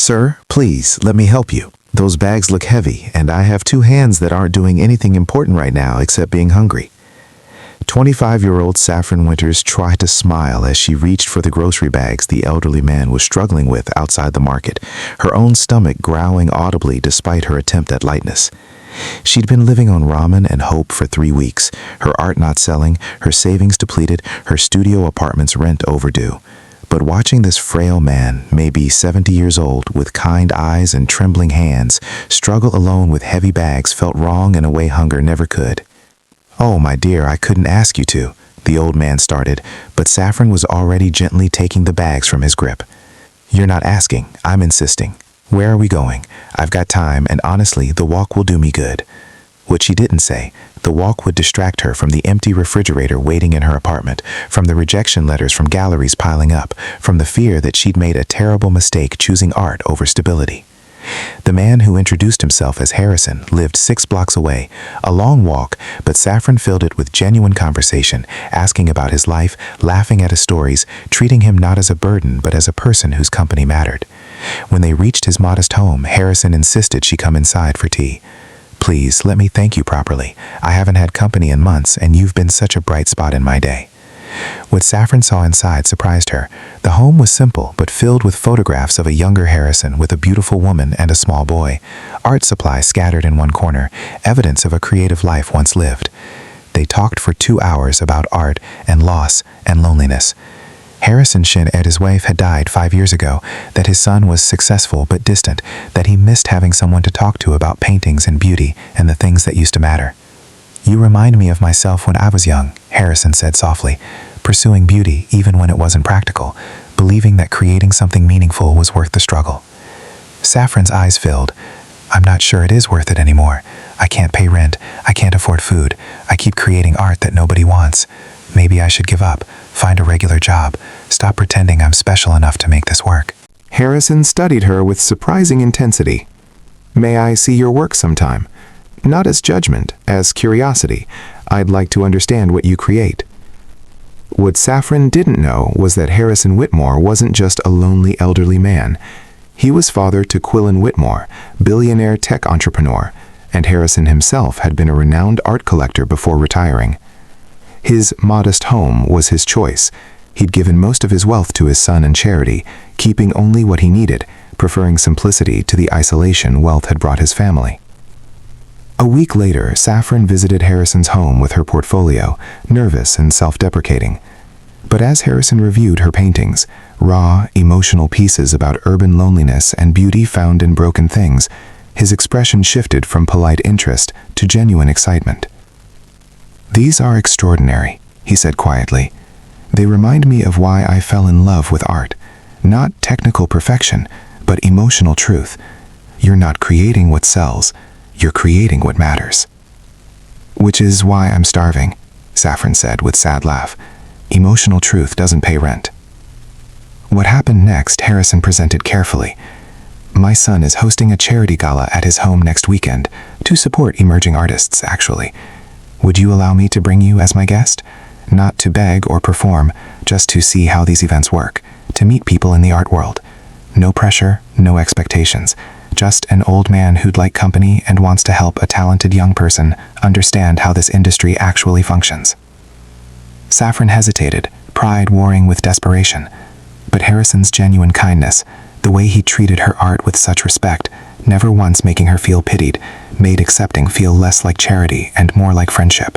Sir, please, let me help you. Those bags look heavy, and I have two hands that aren't doing anything important right now except being hungry. 25-year-old Saffron Winters tried to smile as she reached for the grocery bags the elderly man was struggling with outside the market, her own stomach growling audibly despite her attempt at lightness. She'd been living on ramen and hope for 3 weeks, her art not selling, her savings depleted, her studio apartment's rent overdue. But watching this frail man, maybe 70 years old, with kind eyes and trembling hands, struggle alone with heavy bags felt wrong in a way hunger never could. "Oh, my dear, I couldn't ask you to," the old man started, but Saffron was already gently taking the bags from his grip. "You're not asking, I'm insisting. Where are we going? I've got time, and honestly, the walk will do me good." What she didn't say, the walk would distract her from the empty refrigerator waiting in her apartment, from the rejection letters from galleries piling up, from the fear that she'd made a terrible mistake choosing art over stability. The man who introduced himself as Harrison lived 6 blocks away, a long walk, but Saffron filled it with genuine conversation, asking about his life, laughing at his stories, treating him not as a burden but as a person whose company mattered. When they reached his modest home, Harrison insisted she come inside for tea. "Please, let me thank you properly. I haven't had company in months, and you've been such a bright spot in my day." What Saffron saw inside surprised her. The home was simple, but filled with photographs of a younger Harrison with a beautiful woman and a small boy. Art supplies scattered in one corner, evidence of a creative life once lived. They talked for 2 hours about art and loss and loneliness. Harrison shared his wife had died 5 years ago, that his son was successful but distant, that he missed having someone to talk to about paintings and beauty and the things that used to matter. "You remind me of myself when I was young," Harrison said softly, pursuing beauty even when it wasn't practical, believing that creating something meaningful was worth the struggle. Saffron's eyes filled. "I'm not sure it is worth it anymore. I can't pay rent. I can't afford food. I keep creating art that nobody wants. Maybe I should give up, find a regular job, stop pretending I'm special enough to make this work." Harrison studied her with surprising intensity. "May I see your work sometime? Not as judgment, as curiosity. I'd like to understand what you create." What Saffron didn't know was that Harrison Whitmore wasn't just a lonely elderly man. He was father to Quillen Whitmore, billionaire tech entrepreneur, and Harrison himself had been a renowned art collector before retiring. His modest home was his choice. He'd given most of his wealth to his son and charity, keeping only what he needed, preferring simplicity to the isolation wealth had brought his family. A week later, Saffron visited Harrison's home with her portfolio, nervous and self-deprecating. But as Harrison reviewed her paintings, raw, emotional pieces about urban loneliness and beauty found in broken things, his expression shifted from polite interest to genuine excitement. "These are extraordinary," he said quietly. "They remind me of why I fell in love with art. Not technical perfection, but emotional truth. You're not creating what sells. You're creating what matters." "Which is why I'm starving," Saffron said with sad laugh. "Emotional truth doesn't pay rent." What happened next, Harrison presented carefully. "My son is hosting a charity gala at his home next weekend, to support emerging artists, actually. Would you allow me to bring you as my guest? Not to beg or perform, just to see how these events work, to meet people in the art world. No pressure, no expectations. Just an old man who'd like company and wants to help a talented young person understand how this industry actually functions." Saffron hesitated, pride warring with desperation. But Harrison's genuine kindness, the way he treated her art with such respect, never once making her feel pitied, made accepting feel less like charity and more like friendship.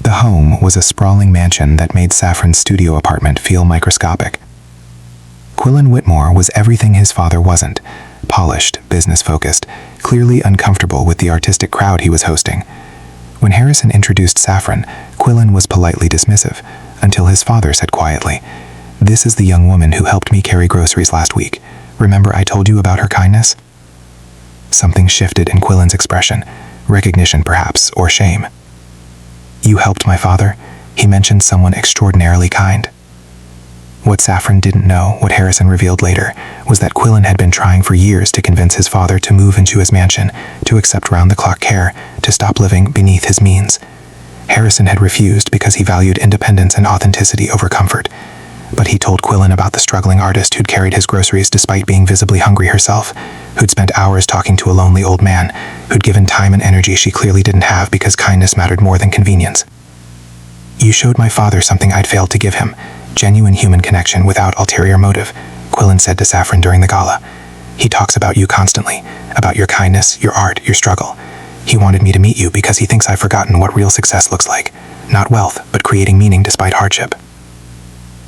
The home was a sprawling mansion that made Saffron's studio apartment feel microscopic. Quillen Whitmore was everything his father wasn't: polished, business-focused, clearly uncomfortable with the artistic crowd he was hosting. When Harrison introduced Saffron, Quillen was politely dismissive, until his father said quietly, "This is the young woman who helped me carry groceries last week. Remember I told you about her kindness?" Something shifted in Quillen's expression, recognition perhaps, or shame. "You helped my father? He mentioned someone extraordinarily kind." What Saffron didn't know, what Harrison revealed later, was that Quillen had been trying for years to convince his father to move into his mansion, to accept round-the-clock care, to stop living beneath his means. Harrison had refused because he valued independence and authenticity over comfort. but he told Quillen about the struggling artist who'd carried his groceries despite being visibly hungry herself, who'd spent hours talking to a lonely old man, who'd given time and energy she clearly didn't have because kindness mattered more than convenience. "You showed my father something I'd failed to give him, genuine human connection without ulterior motive," Quillen said to Saffron during the gala. "He talks about you constantly, about your kindness, your art, your struggle. He wanted me to meet you because he thinks I've forgotten what real success looks like. Not wealth, but creating meaning despite hardship."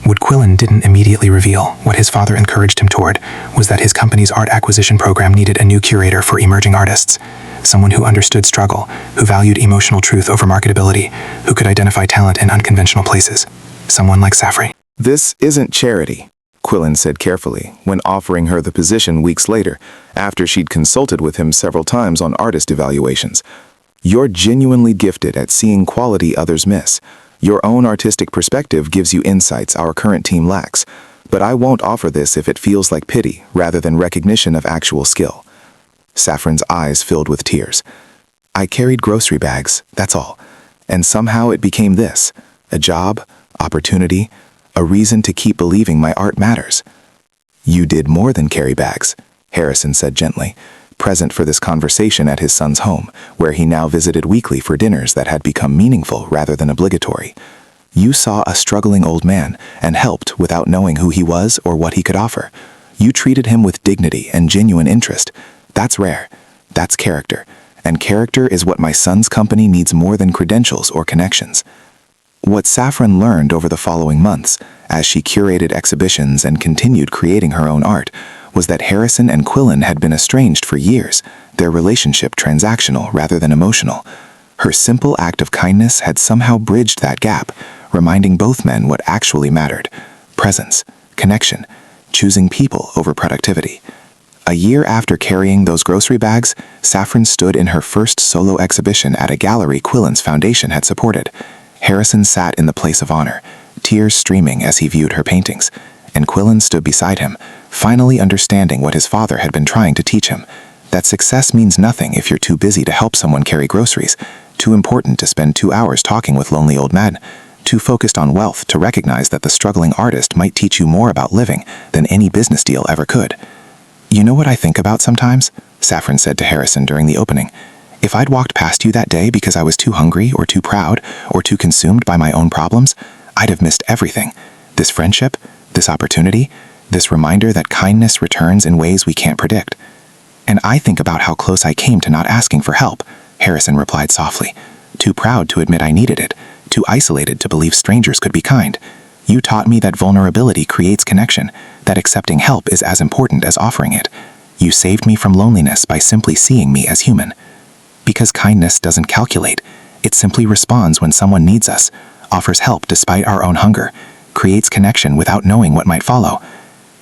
What Quillen didn't immediately reveal, what his father encouraged him toward, was that his company's art acquisition program needed a new curator for emerging artists. Someone who understood struggle, who valued emotional truth over marketability, who could identify talent in unconventional places. Someone like Saffron. "This isn't charity," Quillen said carefully, when offering her the position weeks later, after she'd consulted with him several times on artist evaluations. "You're genuinely gifted at seeing quality others miss. Your own artistic perspective gives you insights our current team lacks, but I won't offer this if it feels like pity rather than recognition of actual skill." Saffron's eyes filled with tears. "I carried grocery bags, that's all. And somehow it became this, a job, opportunity, a reason to keep believing my art matters." "You did more than carry bags," Harrison said gently, present for this conversation at his son's home, where he now visited weekly for dinners that had become meaningful rather than obligatory. "You saw a struggling old man and helped without knowing who he was or what he could offer. You treated him with dignity and genuine interest. That's rare. That's character. And character is what my son's company needs more than credentials or connections." What Saffron learned over the following months, as she curated exhibitions and continued creating her own art, was that Harrison and Quillen had been estranged for years, their relationship transactional rather than emotional. Her simple act of kindness had somehow bridged that gap, reminding both men what actually mattered: presence, connection, choosing people over productivity. A year after carrying those grocery bags, Saffron stood in her first solo exhibition at a gallery Quillen's foundation had supported. Harrison sat in the place of honor, tears streaming as he viewed her paintings, and Quillen stood beside him, finally understanding what his father had been trying to teach him: that success means nothing if you're too busy to help someone carry groceries, too important to spend 2 hours talking with lonely old men, too focused on wealth to recognize that the struggling artist might teach you more about living than any business deal ever could. "You know what I think about sometimes?" Saffron said to Harrison during the opening. "If I'd walked past you that day because I was too hungry or too proud or too consumed by my own problems, I'd have missed everything. This friendship, this opportunity, this reminder that kindness returns in ways we can't predict." "And I think about how close I came to not asking for help," Harrison replied softly. "Too proud to admit I needed it, too isolated to believe strangers could be kind. You taught me that vulnerability creates connection, that accepting help is as important as offering it. You saved me from loneliness by simply seeing me as human. Because kindness doesn't calculate, it simply responds when someone needs us, offers help despite our own hunger, creates connection without knowing what might follow.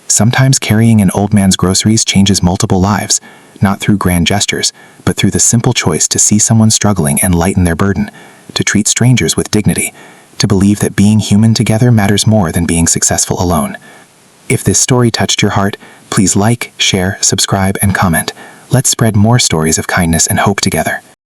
Sometimes carrying an old man's groceries changes multiple lives, not through grand gestures, but through the simple choice to see someone struggling and lighten their burden, to treat strangers with dignity, to believe that being human together matters more than being successful alone." If this story touched your heart, please like, share, subscribe, and comment. Let's spread more stories of kindness and hope together.